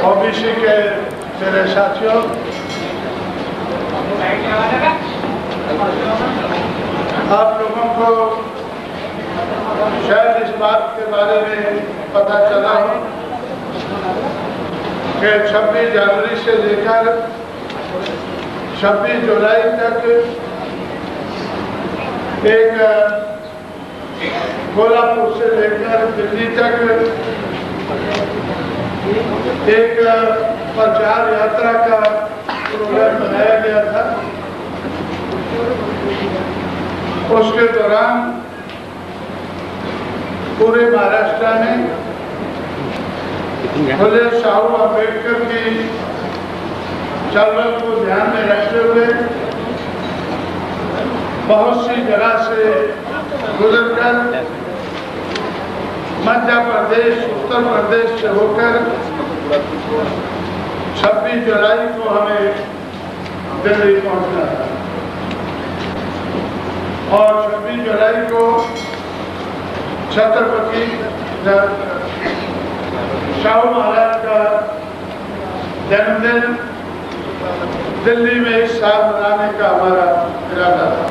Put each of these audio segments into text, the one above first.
OBC के मेरे साथियों, आप लोगों को शायद इस बात के बारे में पता चला हो कि 26 जनवरी से लेकर 26 जुलाई तक एक कोल्हापुर से लेकर दिल्ली तक एक प्रचार यात्रा का प्रोग्राम बनाया गया था। उसके दौरान पूरे महाराष्ट्र में फुले शाहू अम्बेडकर की चलवल को ध्यान में रखते हुए बहुत सी जगह से गुजरकर मध्य प्रदेश, उत्तर प्रदेश से होकर 26 जुलाई को हमें दिल्ली पहुंचना था और 26 जुलाई को छत्रपति शाहू महाराज का जन्मदिन दिल्ली में इस साल मनाने का हमारा इरादा था।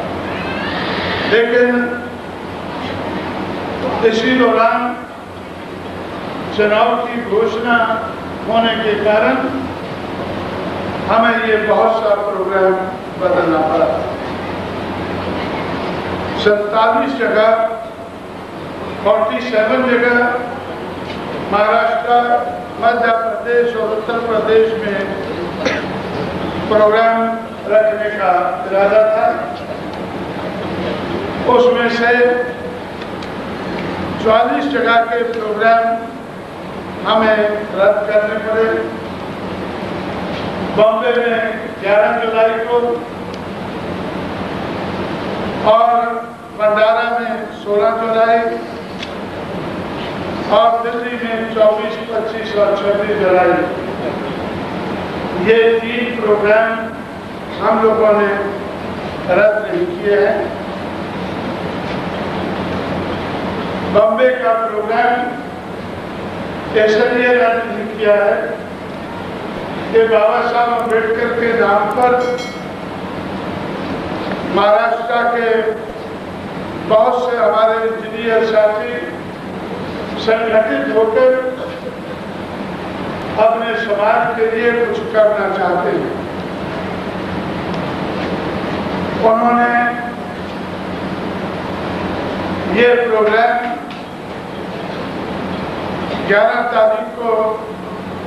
लेकिन इसी दौरान चुनाव की घोषणा होने के कारण हमें ये बहुत सा प्रोग्राम बदलना पड़ा। 47 जगह 47 जगह महाराष्ट्र, मध्य प्रदेश और उत्तर प्रदेश में प्रोग्राम रखने का इरादा था। उसमें से 44 जगह के प्रोग्राम हमें रद्द करने पड़े। बॉम्बे में 11 जुलाई को और भंडारा में 16 जुलाई और दिल्ली में 24, 25 और 26 जुलाई, ये 3 प्रोग्राम हम लोगों ने रद्द नहीं किए हैं। बॉम्बे का प्रोग्राम इसलिए रद्द नहीं किया है कि बाबा साहब अम्बेडकर के नाम पर महाराष्ट्र के बहुत से हमारे इंजीनियर साथी संगठित होकर अपने समाज के लिए कुछ करना चाहते हैं। उन्होंने ये प्रोग्राम 11 तारीख को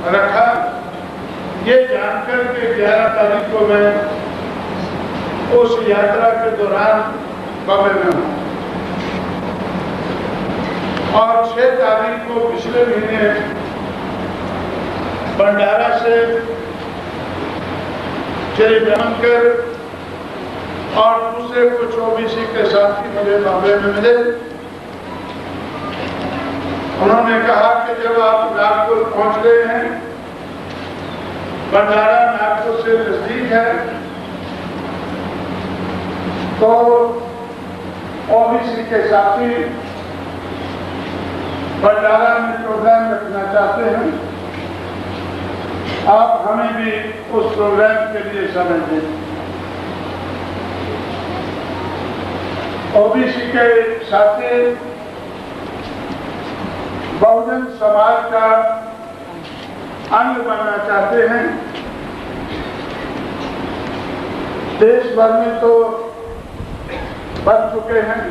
रखा, ये जानकर के 11 तारीख को मैं उस यात्रा के दौरान बॉम्बे में हूँ और 6 तारीख को पिछले महीने भंडारा से श्री ब्रह्मकर और दूसरे कुछ ओबीसी के साथी मुझे बॉम्बे में मिले। उन्होंने कहा कि जब आप नागपुर पहुंच गए हैं, भंडारा नागपुर से नजदीक है, तो ओबीसी के साथी भंडारा में प्रोग्राम रखना चाहते हैं, आप हमें भी उस प्रोग्राम के लिए समय दें। ओबीसी के साथी बहुजन समाज का अंग बनना चाहते हैं। देश भर में तो बन चुके हैं,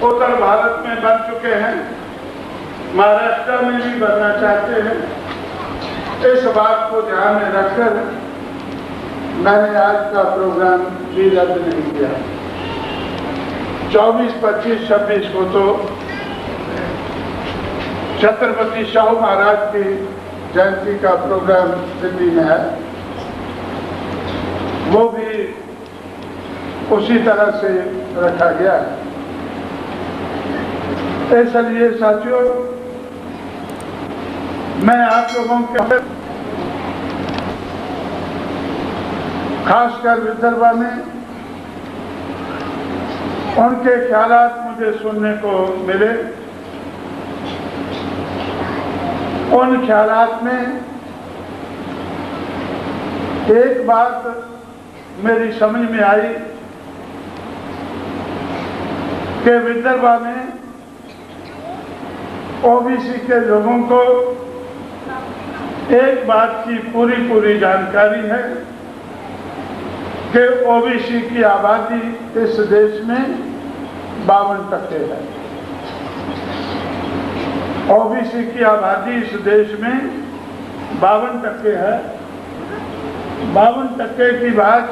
उत्तर भारत में बन चुके हैं, महाराष्ट्र में भी बनना चाहते हैं। इस बात को ध्यान में रखकर मैंने आज का प्रोग्राम भी रद्द नहीं किया। 24, 25, 26 को तो छत्रपति शाहू महाराज की जयंती का प्रोग्राम दिल्ली में है, वो भी उसी तरह से रखा गया है। इसलिए साथियों, मैं आप लोगों के खासकर विदर्भ में उनके ख्यालात मुझे सुनने को मिले। उन ख्यालात में एक बात मेरी समझ में आई कि विदर्भा में ओबीसी के लोगों को एक बात की पूरी जानकारी है कि ओबीसी की आबादी इस देश में 52% है। ओबीसी की आबादी इस देश में 52% है। 52% की बात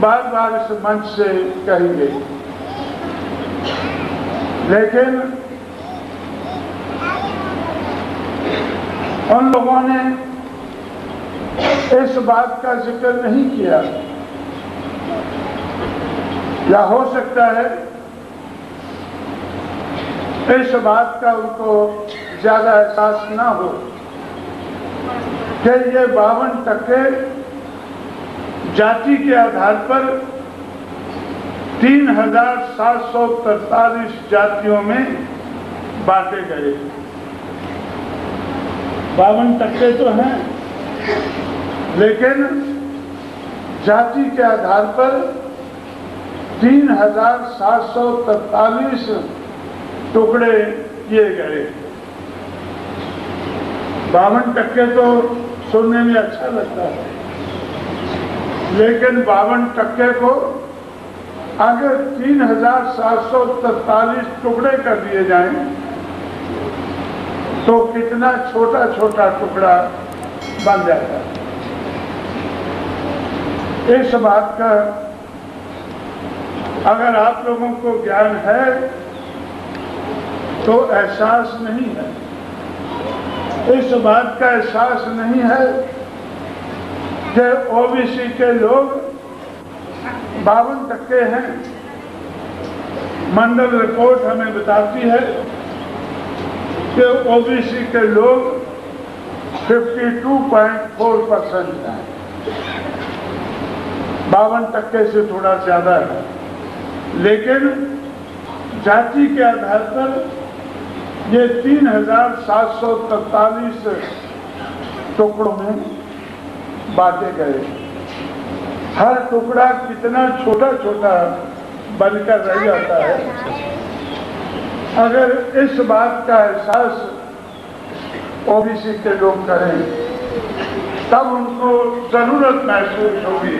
बार इस मंच से कही गई, लेकिन उन लोगों ने इस बात का जिक्र नहीं किया, या हो सकता है इस बात का उनको ज्यादा एहसास ना हो कि ये 52% जाति के आधार पर 3743 जातियों में बांटे गए। 52% तो हैं, लेकिन जाति के आधार पर 3743 टुकड़े किए गए। 52% तो सुनने में अच्छा लगता है, लेकिन 52% को अगर 3743 टुकड़े कर दिए जाएं तो कितना छोटा टुकड़ा बन जाता है। इस बात का अगर आप लोगों को ज्ञान है तो एहसास नहीं है। इस बात का एहसास नहीं है कि ओबीसी के लोग 52% हैं। मंडल रिपोर्ट हमें बताती है कि ओबीसी के लोग 52.4% हैं। 52% से थोड़ा ज्यादा है, लेकिन जाति के आधार पर ये 3743 टुकड़ों में बांटे गए। हर टुकड़ा कितना छोटा बनकर रह जाता है। अगर इस बात का एहसास ओबीसी के लोग करें तब उनको जरूरत महसूस होगी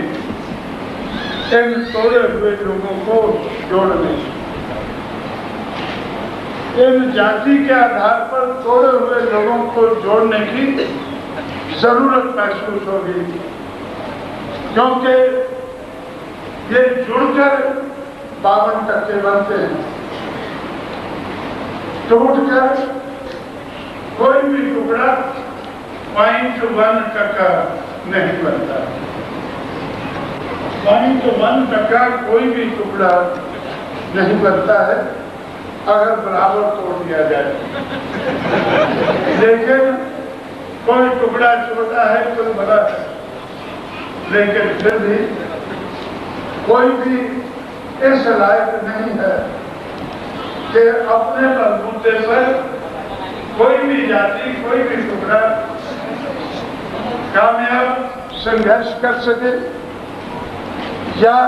इन तोड़े हुए लोगों को जोड़ने, इन जाति के आधार पर तोड़े हुए लोगों को जोड़ने की जरूरत महसूस होगी, क्योंकि ये जुड़कर 52% बनते हैं। टूटकर कोई भी टुकड़ा 0.1% नहीं बनता। 0.1% कोई भी टुकड़ा नहीं बनता है अगर बराबर तोड़ दिया जाए। लेकिन कोई टुकड़ा छोटा है, कोई बड़ा है, लेकिन फिर भी कोई भी इस लायक नहीं है कि अपने बलबूते पर कोई भी जाति, कोई भी टुकड़ा कामयाब संघर्ष कर सके या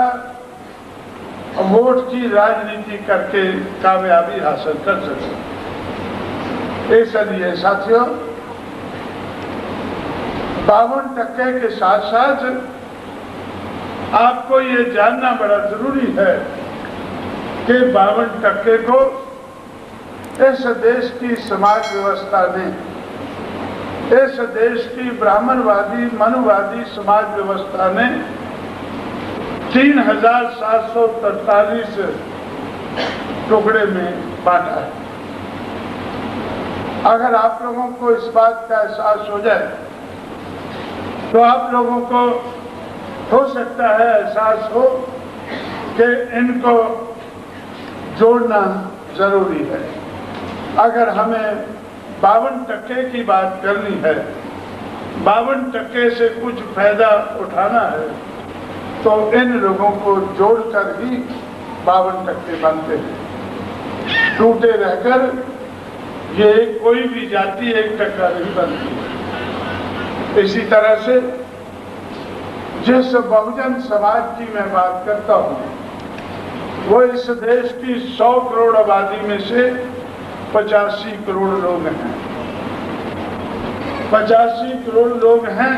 वोट की राजनीति करके कामयाबी हासिल कर सके। इसलिए साथियों, 52% के साथ साथ आपको ये जानना बड़ा जरूरी है कि 52% को इस देश की समाज व्यवस्था ने, इस देश की ब्राह्मणवादी मनुवादी समाज व्यवस्था ने 3743 टुकड़े में बांटा है। अगर आप लोगों को इस बात का एहसास हो जाए तो आप लोगों को हो सकता है एहसास हो कि इनको जोड़ना जरूरी है। अगर हमें 52% की बात करनी है, 52% से कुछ फायदा उठाना है, तो इन लोगों को जोड़कर ही 52% बनते हैं। टूटे रहकर ये कोई भी जाति 1% नहीं बनती। इसी तरह से जिस बहुजन समाज की मैं बात करता हूं, वो इस देश की 100 करोड़ आबादी में से 85 करोड़ लोग हैं। 85 करोड़ लोग हैं।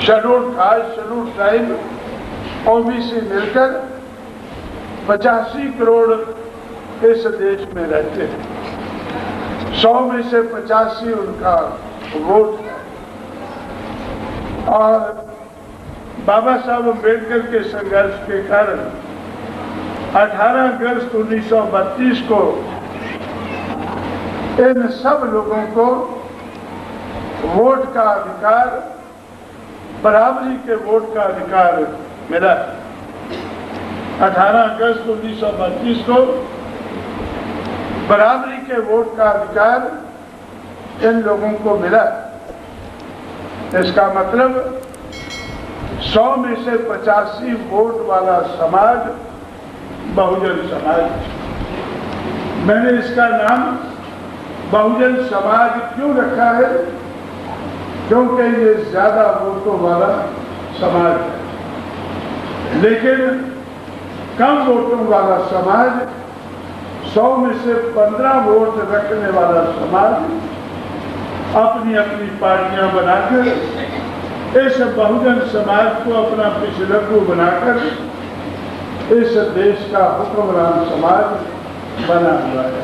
Schedule caste, schedule tribe, OBC मिलकर 85 करोड़ इस देश में रहते हैं। 100 में से 85 उनका वोट है। और बाबा साहब अम्बेडकर के संघर्ष के कारण 18 अगस्त 1932 को इन सब लोगों को वोट का अधिकार, बराबरी के वोट का अधिकार मिला। 18 अगस्त 1932 को बराबरी के वोट का अधिकार इन लोगों को मिला। इसका मतलब 100 में से 85 वोट वाला समाज बहुजन समाज। मैंने इसका नाम बहुजन समाज क्यों रखा है? क्योंकि ये ज्यादा वोटों वाला समाज है। लेकिन कम वोटों वाला समाज, 100 में से 15 वोट रखने वाला समाज अपनी अपनी पार्टियां बनाकर इस बहुजन समाज को अपना पिछलग्गू बनाकर इस देश का हुक्मरान समाज बना हुआ है।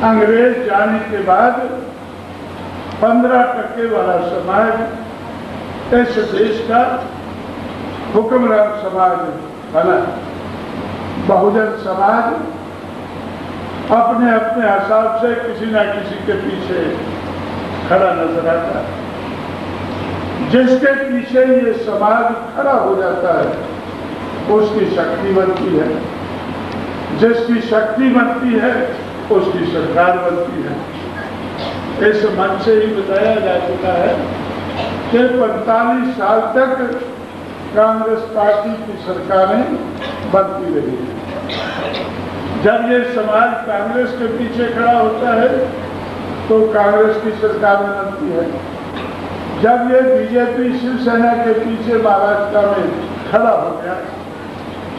अंग्रेज जाने के बाद 15% वाला समाज इस देश का हुक्मरान समाज बना। बहुजन समाज अपने अपने हिसाब से किसी न किसी के पीछे खड़ा नजर आता है। जिसके पीछे ये समाज खड़ा हो जाता है उसकी शक्ति बनती है। जिसकी शक्ति बनती है उसकी सरकार बनती है। इस मंच से ही बताया जा चुका है कि 45 साल तक कांग्रेस पार्टी की सरकारें बनती रही है। जब ये समाज कांग्रेस के पीछे खड़ा होता है तो कांग्रेस की सरकार बनती है। जब ये बीजेपी शिवसेना के पीछे महाराष्ट्र में खड़ा हो गया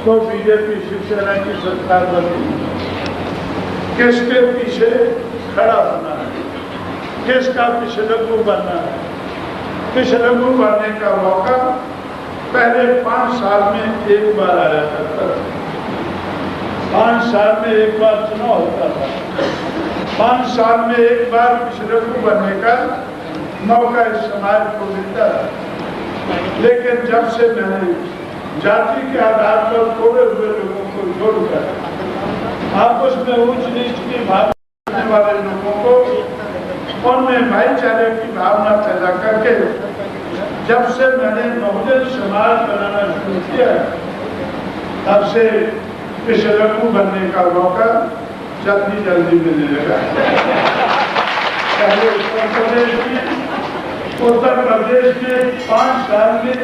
तो बीजेपी शिवसेना की सरकार बनती है। किसके पीछे खड़ा होना है? किसका पिछलग्गू बनना है? पिछलग्गू बनने का मौका पहले 5 साल में एक बार आया करता था। 5 साल में एक बार चुनाव होता था। 5 साल में एक बार पिछलग्गू बनने का मौका इस समाज को मिलता है। लेकिन जब से मैंने जाति के आधार पर थोड़े हुए लोगों को जोड़कर आपस में ऊंच नीच की भावना रखने वाले लोगों को उनमें भाईचारे की भावना पैदा करके जब से मैंने बहुजन समाज बनाना शुरू किया तब से पिछलग्गू बनने का मौका जल्दी जल्दी मिलने लगा। पहले उत्तर प्रदेश में 5 साल में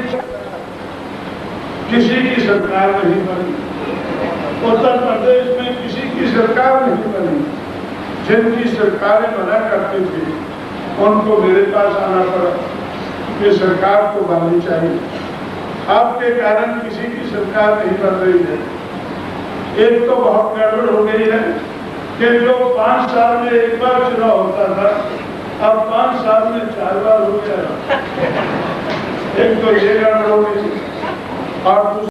किसी की सरकार नहीं बनी। उत्तर प्रदेश में किसी की सरकार नहीं बनी। जिनकी सरकारें बना करती थी उनको मेरे पास आना पड़ा कि सरकार को बननी चाहिए। आपके कारण किसी की सरकार नहीं बन रही है। एक तो बहुत गड़बड़ हो गई है कि जो 5 साल में एक बार चुनाव होता था अब 5 साल में 4 बार हो गया। एक तो ये गड़बड़ हो गई और